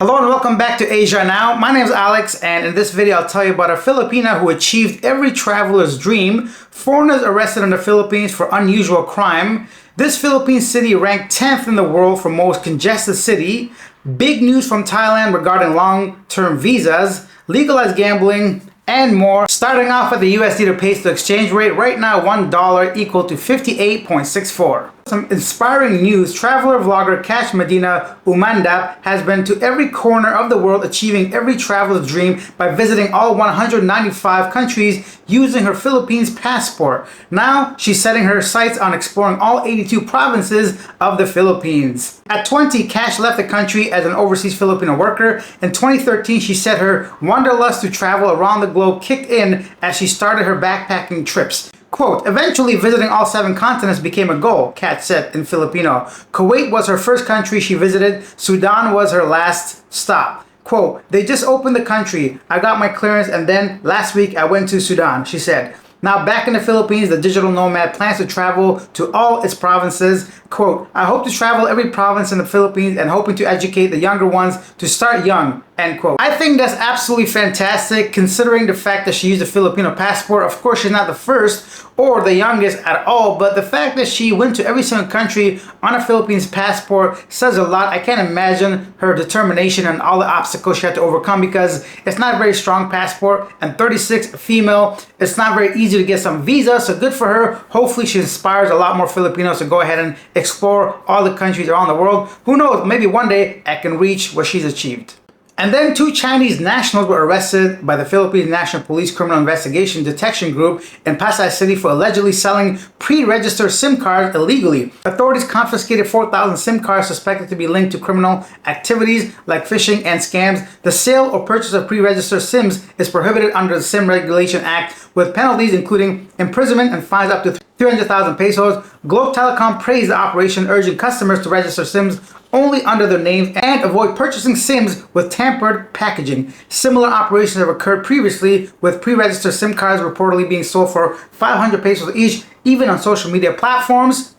Hello and welcome back to Asia Now. My name is Alex, and in this video I'll tell you about a Filipina who achieved every traveler's dream. Foreigners arrested in the Philippines for unusual crime. This Philippine city ranked 10th in the world for most congested city. Big news from Thailand regarding long-term visas, legalized gambling, and more. Starting off with the USD to peso exchange rate, right now $1 equal to 58.64. Some inspiring news. Traveler vlogger Cash Medina Umandap has been to every corner of the world, achieving every traveler's dream by visiting all 195 countries using her Philippines passport. Now she's setting her sights on exploring all 82 provinces of the Philippines. At 20, Cash left the country as an overseas Filipino worker. In 2013, she said her wanderlust to travel around the globe kicked in as she started her backpacking trips. Quote, eventually visiting all 7 continents became a goal, Kat said in Filipino. Kuwait was her first country she visited. Sudan was her last stop. Quote, they just opened the country. I got my clearance and then last week I went to Sudan, she said. Now back in the Philippines, the digital nomad plans to travel to all its provinces. Quote, I hope to travel every province in the Philippines and hoping to educate the younger ones to start young, end quote. I think that's absolutely fantastic considering the fact that she used a Filipino passport. Of course, she's not the first or the youngest at all, but the fact that she went to every single country on a Philippines passport says a lot. I can't imagine her determination and all the obstacles she had to overcome because it's not a very strong passport, and 36, female, it's not very easy to get some visa, so good for her. Hopefully she inspires a lot more Filipinos to go ahead and explore all the countries around the world. Who knows, maybe one day I can reach what she's achieved. And then 2 Chinese nationals were arrested by the Philippine National Police Criminal Investigation Detection Group in Pasay City for allegedly selling pre-registered SIM cards illegally. Authorities confiscated 4,000 SIM cards suspected to be linked to criminal activities like phishing and scams. The sale or purchase of pre-registered SIMs is prohibited under the SIM Regulation Act, with penalties including imprisonment and fines up to 300,000 pesos. Globe Telecom praised the operation, urging customers to register SIMs only under their names and avoid purchasing SIMs with tampered packaging. Similar operations have occurred previously, with pre-registered SIM cards reportedly being sold for 500 pesos each, even on social media platforms.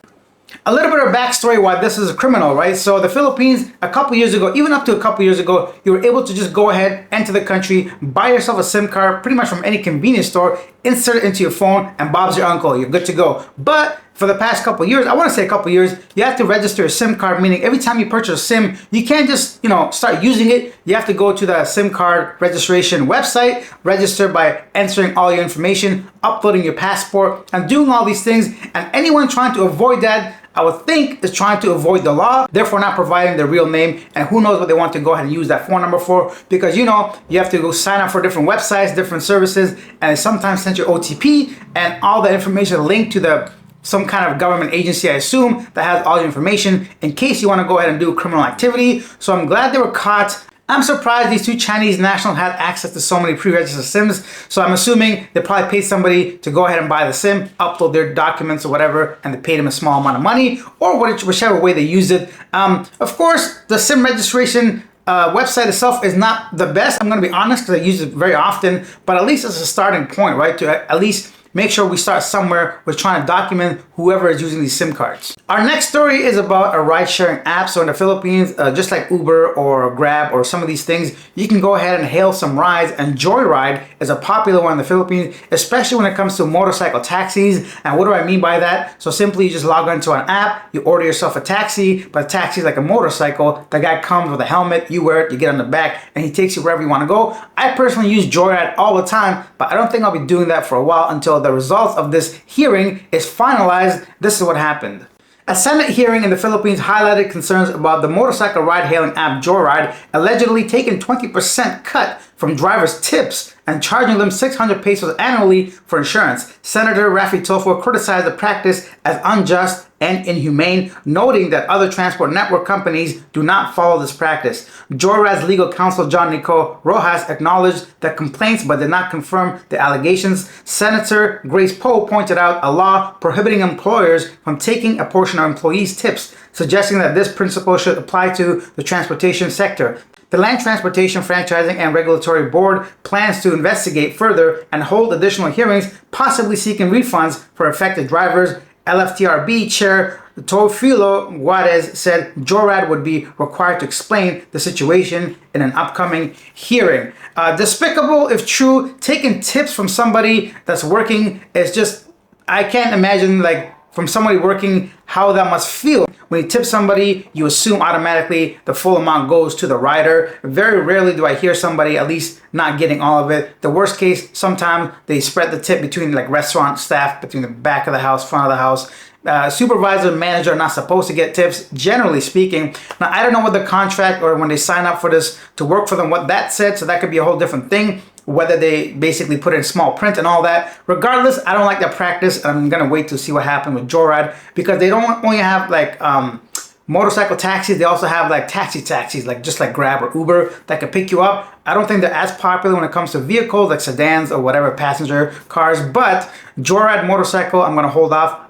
A little bit of backstory why this is a criminal, right? So the Philippines, a couple years ago, even up to a couple years ago, you were able to just go ahead, enter the country, buy yourself a SIM card pretty much from any convenience store, insert it into your phone, and Bob's your uncle. You're good to go. But for the past couple years, I want to say a couple years, you have to register a SIM card, meaning every time you purchase a SIM, you can't just, start using it. You have to go to the SIM card registration website, register by entering all your information, uploading your passport, and doing all these things. And anyone trying to avoid that, I would think, is trying to avoid the law, therefore not providing their real name, and who knows what they want to go ahead and use that phone number for, because you have to go sign up for different websites, different services, and they sometimes send you OTP and all the information linked to some kind of government agency, I assume, that has all your information in case you want to go ahead and do criminal activity. So I'm glad they were caught. I'm surprised these 2 Chinese nationals had access to so many pre-registered SIMs. So I'm assuming they probably paid somebody to go ahead and buy the SIM, upload their documents or whatever, and they paid them a small amount of money, or whichever way they used it. Of course, the SIM registration website itself is not the best. I'm going to be honest because I use it very often, but at least it's a starting point, right? To at least make sure we start somewhere with trying to document whoever is using these SIM cards. Our next story is about a ride-sharing app. So in the Philippines, just like Uber or Grab or some of these things, you can go ahead and hail some rides, and Joyride is a popular one in the Philippines, especially when it comes to motorcycle taxis. And what do I mean by that? So simply you just log into an app, you order yourself a taxi, but a taxi is like a motorcycle. The guy comes with a helmet, you wear it, you get on the back, and he takes you wherever you want to go. I personally use Joyride all the time, but I don't think I'll be doing that for a while until the results of this hearing is finalized. This is what happened. A Senate hearing in the Philippines highlighted concerns about the motorcycle ride-hailing app Joyride allegedly taking 20% cut from drivers' tips and charging them 600 pesos annually for insurance. Senator Rafi Tulfo criticized the practice as unjust and inhumane, noting that other transport network companies do not follow this practice. Joyride's legal counsel John Nico Rojas acknowledged the complaints but did not confirm the allegations. Senator Grace Poe pointed out a law prohibiting employers from taking a portion of employees' tips, suggesting that this principle should apply to the transportation sector. The Land Transportation Franchising and Regulatory Board plans to investigate further and hold additional hearings, possibly seeking refunds for affected drivers. LFTRB Chair Teofilo Juarez said Joyride would be required to explain the situation in an upcoming hearing. Despicable if true. Taking tips from somebody that's working is just, I can't imagine, like, from somebody working, how that must feel. When you tip somebody, you assume automatically the full amount goes to the rider. Very rarely do I hear somebody at least not getting all of it. The worst case, sometimes they spread the tip between like restaurant staff, between the back of the house, front of the house. Supervisor and manager are not supposed to get tips, generally speaking. Now, I don't know what the contract or when they sign up for this to work for them, what that said, so that could be a whole different thing, whether they basically put in small print and all that. Regardless, I don't like that practice. I'm gonna wait to see what happens with Joyride, because they don't only have like motorcycle taxis, they also have like taxis, like just like Grab or Uber that can pick you up. I don't think they're as popular when it comes to vehicles like sedans or whatever, passenger cars, but Joyride motorcycle, I'm gonna hold off.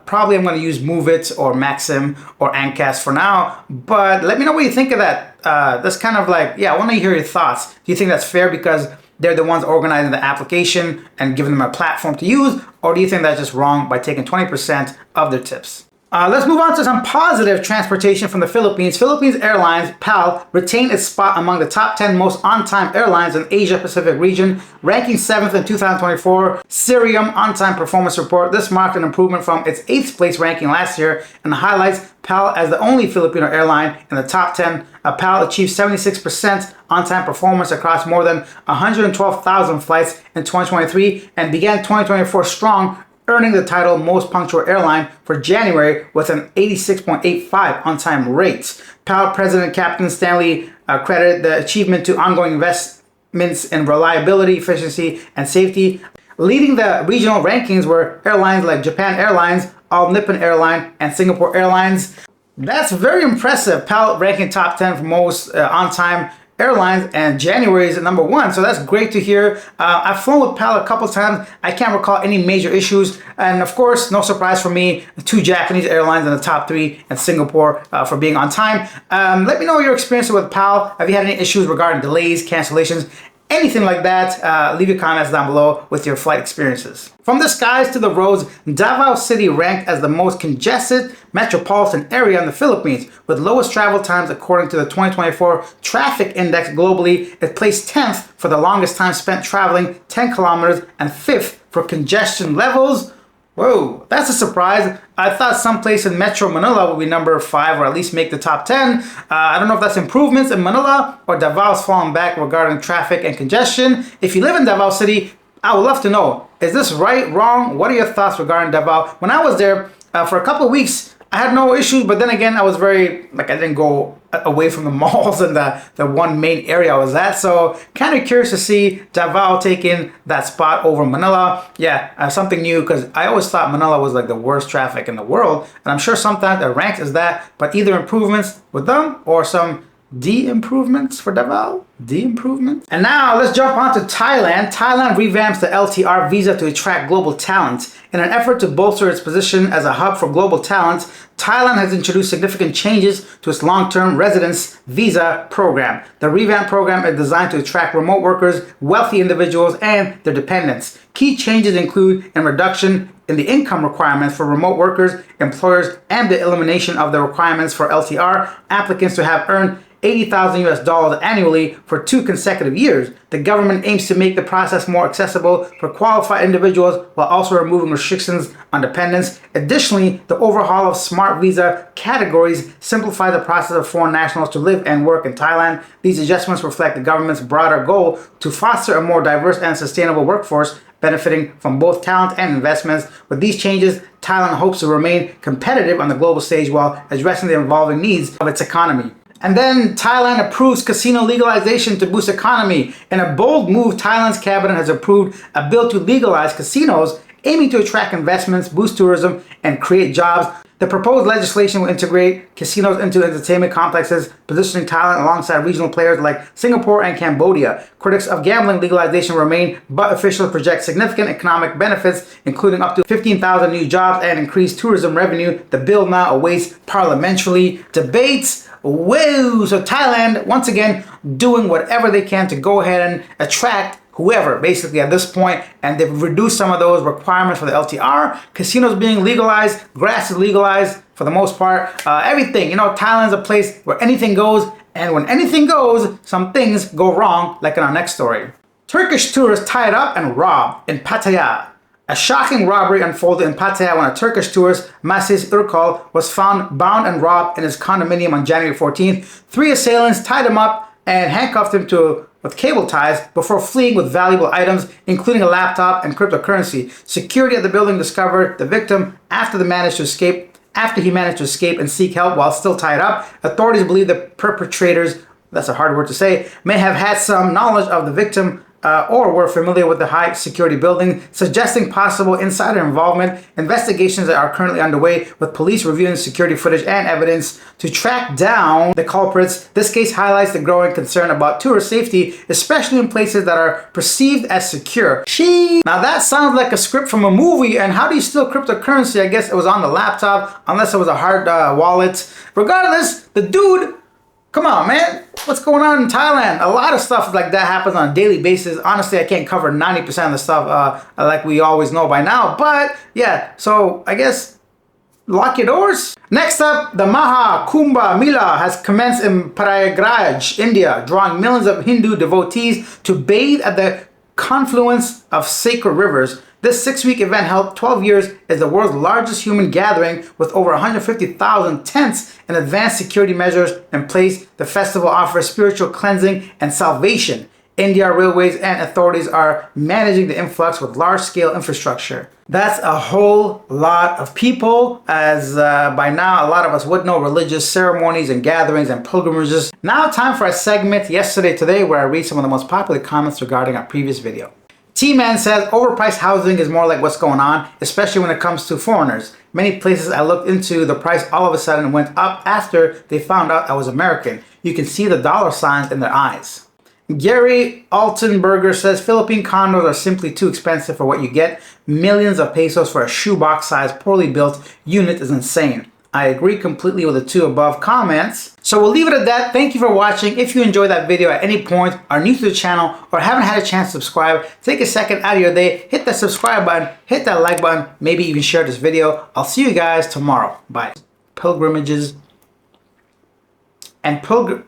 Probably I'm going to use Move It or Maxim or Ancast for now, but let me know what you think of that. That's kind of like, yeah, I want to hear your thoughts. Do you think that's fair because they're the ones organizing the application and giving them a platform to use, or do you think that's just wrong by taking 20% of their tips? Let's move on to some positive transportation from the Philippines. Philippines Airlines, PAL, retained its spot among the top 10 most on-time airlines in Asia-Pacific region, ranking 7th in 2024 Cirium On-Time Performance Report. This marked an improvement from its 8th place ranking last year and highlights PAL as the only Filipino airline in the top 10. PAL achieved 76% on-time performance across more than 112,000 flights in 2023 and began 2024 strong, earning the title Most Punctual Airline for January with an 86.85 on-time rate. PAL President Captain Stanley credited the achievement to ongoing investments in reliability, efficiency, and safety. Leading the regional rankings were airlines like Japan Airlines, All Nippon Airline, and Singapore Airlines. That's very impressive. PAL ranking top 10 for most on-time airlines, and January is at number 1, so that's great to hear. I've flown with PAL a couple times. I can't recall any major issues, and of course, no surprise for me, 2 Japanese airlines in the top 3 and Singapore for being on time. Let me know your experience with PAL. Have you had any issues regarding delays, cancellations, anything like that? Leave your comments down below with your flight experiences. From the skies to the roads, Davao City ranked as the most congested metropolitan area in the Philippines, with lowest travel times according to the 2024 Traffic Index globally. It placed 10th for the longest time spent traveling, 10 kilometers, and 5th for congestion levels. Whoa, that's a surprise. I thought someplace in Metro Manila would be number 5 or at least make the top 10. I don't know if that's improvements in Manila or Davao's falling back regarding traffic and congestion. If you live in Davao City, I would love to know, is this right, wrong? What are your thoughts regarding Davao? When I was there for a couple of weeks, I had no issues, but then again, I was very, like, I didn't go away from the malls and the one main area I was at. So kind of curious to see Davao taking that spot over Manila. Yeah, something new, because I always thought Manila was like the worst traffic in the world. And I'm sure sometimes it ranks as that, but either improvements with them or some de-improvements for Davao. De-improvements. And now let's jump on to Thailand. Thailand revamps the LTR visa to attract global talent. In an effort to bolster its position as a hub for global talent, Thailand has introduced significant changes to its long-term residence visa program. The revamped program is designed to attract remote workers, wealthy individuals, and their dependents. Key changes include a reduction in the income requirements for remote workers, employers, and the elimination of the requirements for LTR applicants to have earned $80,000 annually for 2 consecutive years. The government aims to make the process more accessible for qualified individuals while also removing restrictions on dependents. Additionally, the overhaul of smart visa categories simplify the process of foreign nationals to live and work in Thailand. These adjustments reflect the government's broader goal to foster a more diverse and sustainable workforce, benefiting from both talent and investments. With these changes, Thailand hopes to remain competitive on the global stage while addressing the evolving needs of its economy. And then Thailand approves casino legalization to boost economy. In a bold move, Thailand's cabinet has approved a bill to legalize casinos, aiming to attract investments, boost tourism, and create jobs. The proposed legislation will integrate casinos into entertainment complexes, positioning Thailand alongside regional players like Singapore and Cambodia. Critics of gambling legalization remain, but officials project significant economic benefits, including up to 15,000 new jobs and increased tourism revenue. The bill now awaits parliamentary debates. Whoa! So Thailand, once again, doing whatever they can to go ahead and attract whoever, basically, at this point, and they've reduced some of those requirements for the LTR. Casinos being legalized, grass is legalized for the most part. Everything, you know, Thailand's a place where anything goes, and when anything goes, some things go wrong, like in our next story. Turkish tourists tied up and robbed in Pattaya. A shocking robbery unfolded in Pattaya when a Turkish tourist, Masis Urkal, was found bound and robbed in his condominium on January 14th. 3 assailants tied him up and handcuffed him with cable ties before fleeing with valuable items, including a laptop and cryptocurrency. Security at the building discovered the victim after he managed to escape and seek help while still tied up. Authorities believe the perpetrators, that's a hard word to say, may have had some knowledge of the victim or were familiar with the high security building, suggesting possible insider involvement. Investigations are currently underway, with police reviewing security footage and evidence to track down the culprits. This case highlights the growing concern about tourist safety, especially in places that are perceived as secure. Now that sounds like a script from a movie. And how do you steal cryptocurrency? I guess it was on the laptop, unless it was a hard wallet. Regardless, the dude, come on, man. What's going on in Thailand? A lot of stuff like that happens on a daily basis. Honestly, I can't cover 90% of the stuff like we always know by now. But yeah, so I guess lock your doors. Next up, the Maha Kumbh Mela has commenced in Prayagraj, India, drawing millions of Hindu devotees to bathe at the confluence of sacred rivers. This 6-week event, held 12 years, is the world's largest human gathering, with over 150,000 tents and advanced security measures in place. The festival offers spiritual cleansing and salvation. India Railways and authorities are managing the influx with large-scale infrastructure. That's a whole lot of people, as by now a lot of us would know religious ceremonies and gatherings and pilgrimages. Now time for a segment, Yesterday Today, where I read some of the most popular comments regarding our previous video. T-Man says, overpriced housing is more like what's going on, especially when it comes to foreigners. Many places I looked into, the price all of a sudden went up after they found out I was American. You can see the dollar signs in their eyes. Gary Altenberger says, Philippine condos are simply too expensive for what you get. Millions of pesos for a shoebox-sized, poorly built unit is insane. I agree completely with the two above comments. So we'll leave it at that. Thank you for watching. If you enjoyed that video at any point, are new to the channel, or haven't had a chance to subscribe, take a second out of your day, hit that subscribe button, hit that like button, maybe even share this video. I'll see you guys tomorrow. Bye. Pilgrimages and pilgrimage.